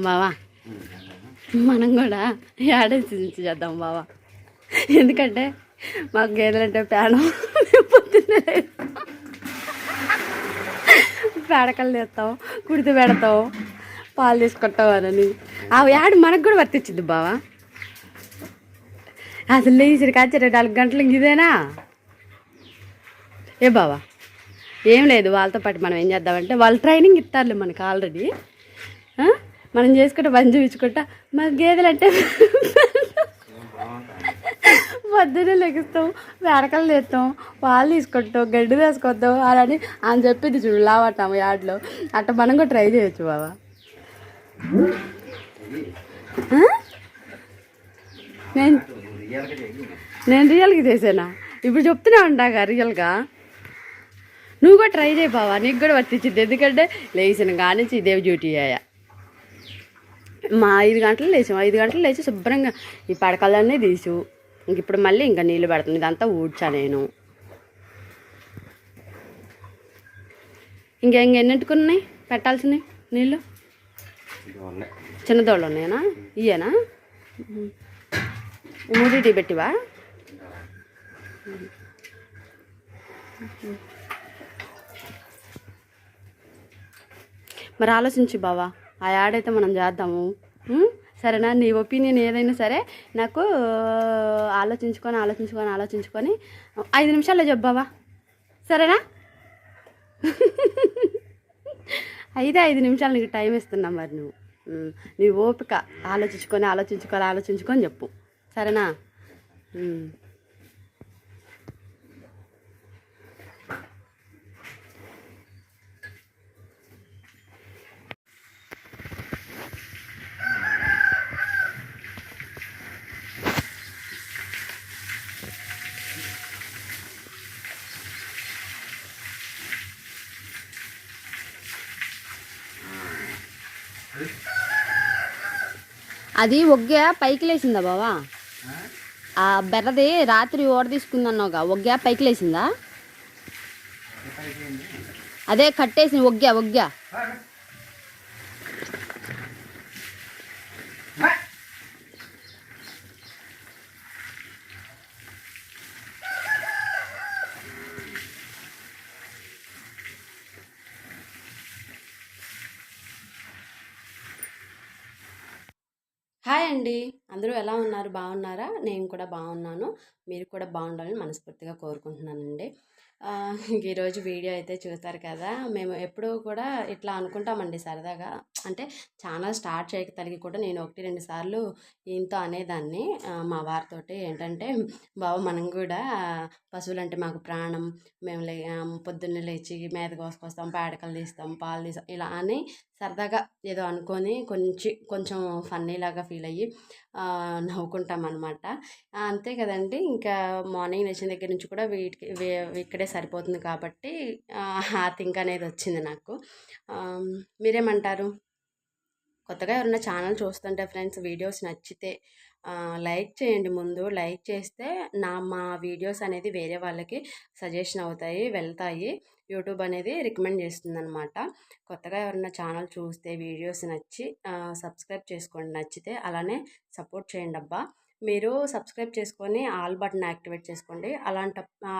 బావా మనం కూడా యాడేసి చేద్దాం బావా. ఎందుకంటే మాకు గేదెలంటే ప్రాణం. పొద్దున్నే పేడకలు తెస్తాం, కుడితి పెడతాం, పాలు తీసుకుంటాం అని ఆ యాడ్ మనకు కూడా వర్తించింది బావా. అసలు లేచి కాచి 4 గంటలకు ఇదేనా ఏ బావా? ఏం లేదు, వాళ్ళతో పాటు మనం ఏం చేద్దామంటే వాళ్ళు ట్రైనింగ్ ఇస్తారులే మనకి ఆల్రెడీ. మనం చేసుకుంటే పని చూపించుకుంటా మా గేదెలు అంటే పొద్దున్నే లెగిస్తాం, వేడకలు తెస్తాం, పాలు తీసుకుంటాం, గడ్డి తీసుకొద్దాం అని అని చెప్పింది చూడు లావటాము యాడ్లో. అట్ట మనం కూడా ట్రై చేయొచ్చు బావా. నేను రియల్గా చేసానా? ఇప్పుడు చెప్తూనే ఉంటాగా రియల్గా. నువ్వు కూడా ట్రై చేయి బావా, నీకు కూడా వర్తించింది. ఎందుకంటే లేచిన కానించి ఇదే డ్యూటీ అయ్యా. మా 5 గంటలు లేచాం, 5 గంటలు లేచి శుభ్రంగా ఈ పడకలన్నీ తీసు. ఇంక ఇప్పుడు మళ్ళీ ఇంకా నీళ్ళు పెడుతుంది, ఇదంతా ఊడ్చా నేను. ఇంకెన్నింటికున్నాయి పెట్టాల్సినవి నీళ్ళు? చిన్నదోళ్ళు ఉన్నాయనా? ఇయ్యనా? 3 పెట్టివా? మరి ఆలోచించు బావా, ఆ యాడ్ అయితే మనం చేద్దాము. సరేనా? నీ ఒపీనియన్ ఏదైనా సరే నాకు ఆలోచించుకొని 5 నిమిషాల్లో చెప్పు బావా, సరేనా? అయితే 5 నిమిషాలు నీకు టైం ఇస్తున్నా. మరి నువ్వు నీ ఓపిక ఆలోచించుకొని చెప్పు, సరేనా? అది ఒగ్గే పైకి లేచిందా బావా? ఆ బెర్రది రాత్రి ఓడ తీసుకుందన్నావుగా, ఒగ్గా పైకి లేచిందా? అదే కట్టేసింది ఒగ్గా. హాయ్ అండి, అందరూ ఎలా ఉన్నారు? బాగున్నారా? నేను కూడా బాగున్నాను. మీరు కూడా బాగుండాలని మనస్ఫూర్తిగా కోరుకుంటున్నానండి. ఈరోజు వీడియో అయితే చూస్తారు కదా. మేము ఎప్పుడూ కూడా ఇట్లా అనుకుంటామండి సరదాగా. అంటే ఛానల్ స్టార్ట్ చేయగలిగి కూడా నేను 1-2 సార్లు ఈయనతో అనేదాన్ని, మా వారితోటి. ఏంటంటే బావ మనం కూడా పశువులంటే మాకు ప్రాణం, మేము పొద్దున్నే లేచి మేత కోసుకొస్తాం, పేడకలు తీస్తాం, పాలు తీస్తాం, ఇలా అని సరదాగా ఏదో అనుకొని కొంచెం ఫన్నీలాగా ఫీల్ అయ్యి నవ్వుకుంటాం అనమాట. అంతే కదండి. ఇంకా మార్నింగ్ లేచిన దగ్గర నుంచి కూడా ఇక్కడే సరిపోతుంది కాబట్టి ఆ థింక్ అనేది వచ్చింది నాకు. మీరేమంటారు? కొత్తగా ఎవరైనా ఛానల్ చూస్తుంటే ఫ్రెండ్స్, వీడియోస్ నచ్చితే లైక్ చేయండి. ముందు లైక్ చేస్తే మా వీడియోస్ అనేది వేరే వాళ్ళకి సజెషన్ అవుతాయి, వెళ్తాయి. యూట్యూబ్ అనేది రికమెండ్ చేస్తుంది అనమాట. కొత్తగా ఎవరైనా ఛానల్ చూస్తే వీడియోస్ నచ్చి సబ్స్క్రైబ్ చేసుకోండి, నచ్చితే. అలానే సపోర్ట్ చేయండి అబ్బా. మీరు సబ్స్క్రైబ్ చేసుకొని ఆల్ బటన్ యాక్టివేట్ చేసుకోండి.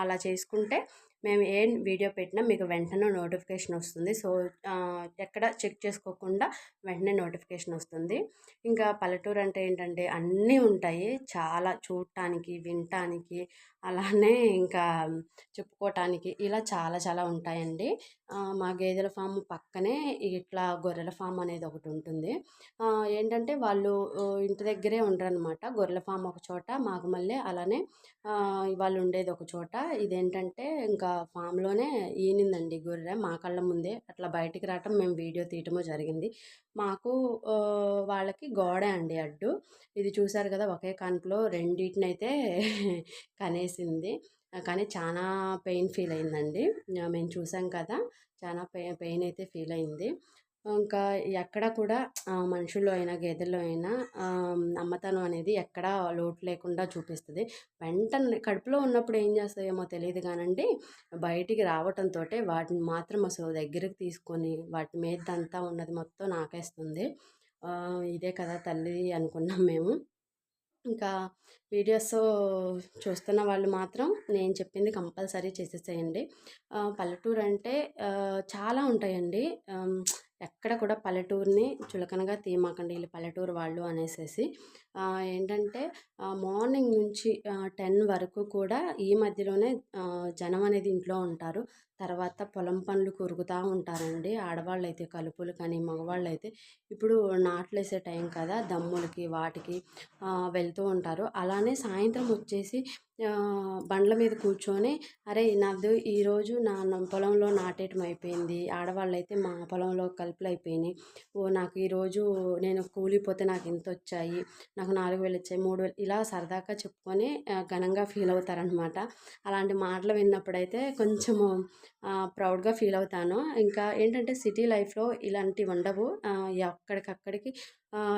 అలా చేసుకుంటే మేము ఏ వీడియో పెట్టినా మీకు వెంటనే నోటిఫికేషన్ వస్తుంది. సో ఎక్కడ చెక్ చేసుకోకుండా వెంటనే నోటిఫికేషన్ వస్తుంది. ఇంకా పల్లెటూరు అంటే ఏంటంటే అన్నీ ఉంటాయి, చాలా చూడటానికి, వినటానికి, అలానే ఇంకా చెప్పుకోవటానికి, ఇలా చాలా చాలా ఉంటాయండి. మా గేదెల ఫామ్ పక్కనే ఇట్లా గొర్రెల ఫామ్ అనేది ఒకటి ఉంటుంది. ఏంటంటే వాళ్ళు ఇంటి దగ్గరే ఉండరనమాట. గొర్రెల ఫామ్ ఒక చోట, మాకు మళ్ళీ అలానే వాళ్ళు ఉండేది ఒక చోట. ఇదేంటంటే ఇంకా ఫామ్లోనే ఈనిందండి గొర్రె, మా కళ్ళ ముందే. అట్లా బయటికి రావటం, మేము వీడియో తీయటమో జరిగింది. మాకు వాళ్ళకి గోడే అండి అడ్డు. ఇది చూసారు కదా, ఒకే కనుపులో రెండింటినైతే కనేసింది. కానీ చాలా పెయిన్ ఫీల్ అయిందండి. మేము చూసాం కదా, చాలా పెయిన్ అయితే ఫీల్ అయింది. ఇంకా ఎక్కడ కూడా మనుషుల్లో అయినా గేదెల్లో అయినా అమ్మతనం అనేది ఎక్కడా లోటు లేకుండా చూపిస్తుంది. వెంటనే కడుపులో ఉన్నప్పుడు ఏం చేస్తాయేమో తెలియదు కానండి, బయటికి రావటంతో వాటిని మాత్రం అసలు దగ్గరికి తీసుకొని వాటి మీద అంతా ఉన్నది మొత్తం నాకేస్తుంది. ఇదే కదా తల్లి అనుకున్నాం మేము. ఇంకా వీడియోస్ చూస్తున్న వాళ్ళు మాత్రం నేను చెప్పింది కంపల్సరీ చేసేసేయండి. పల్లెటూరు అంటే చాలా ఉంటాయండి. ఎక్కడ కూడా పల్లెటూరుని చులకనగా తీయమాకండి వీళ్ళు పల్లెటూరు వాళ్ళు అనేసేసి. ఏంటంటే మార్నింగ్ నుంచి 10 వరకు కూడా ఈ మధ్యలోనే జనం అనేది ఇంట్లో ఉంటారు. తర్వాత పొలం పనులు కురుగుతా ఉంటారండి. ఆడవాళ్ళైతే కలుపులు కానీ, మగవాళ్ళైతే ఇప్పుడు నాట్లేసే టైం కదా! దమ్ములకి వాటికి వెళ్తూ ఉంటారు. అలానే సాయంత్రం వచ్చేసి బండ్ల మీద కూర్చొని అరే నాది ఈరోజు నా పొలంలో నాటేయటం అయిపోయింది. ఆడవాళ్ళైతే మా పొలంలో కలుపులయిపోయినాయి. నాకు ఈరోజు నేను కూలిపోతే నాకు ఇంతొచ్చాయి. నాకు 4,000 వచ్చాయి, 3,000 ఇలా సరదాగా చెప్పుకొని ఘనంగా ఫీల్ అవుతారనమాట. అలాంటి మాటలు విన్నప్పుడైతే కొంచెము ప్రౌడ్‌గా ఫీల్ అవుతాను. ఇంకా ఏంటంటే సిటీ లైఫ్‌లో ఇలాంటివి ఉండవు. ఎక్కడికక్కడికి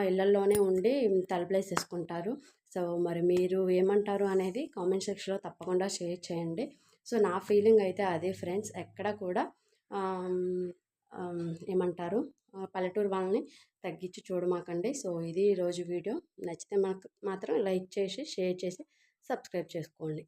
ఇళ్ళల్లోనే ఉండి తలుపులేసేసుకుంటారు. సో, మరి మీరు ఏమంటారు అనేది కామెంట్ సెక్షన్‌లో తప్పకుండా షేర్ చేయండి. సో, నా ఫీలింగ్ అయితే అదే ఫ్రెండ్స్. ఎక్కడ కూడా ఆహ్, ఏమంటారు పల్లెటూరు వాళ్ళని తగ్గించి చూడమాకండి. సో, ఇది ఈరోజు వీడియో. నచ్చితే మాత్రం లైక్ చేసి, షేర్ చేసి, సబ్స్క్రైబ్ చేసుకోండి.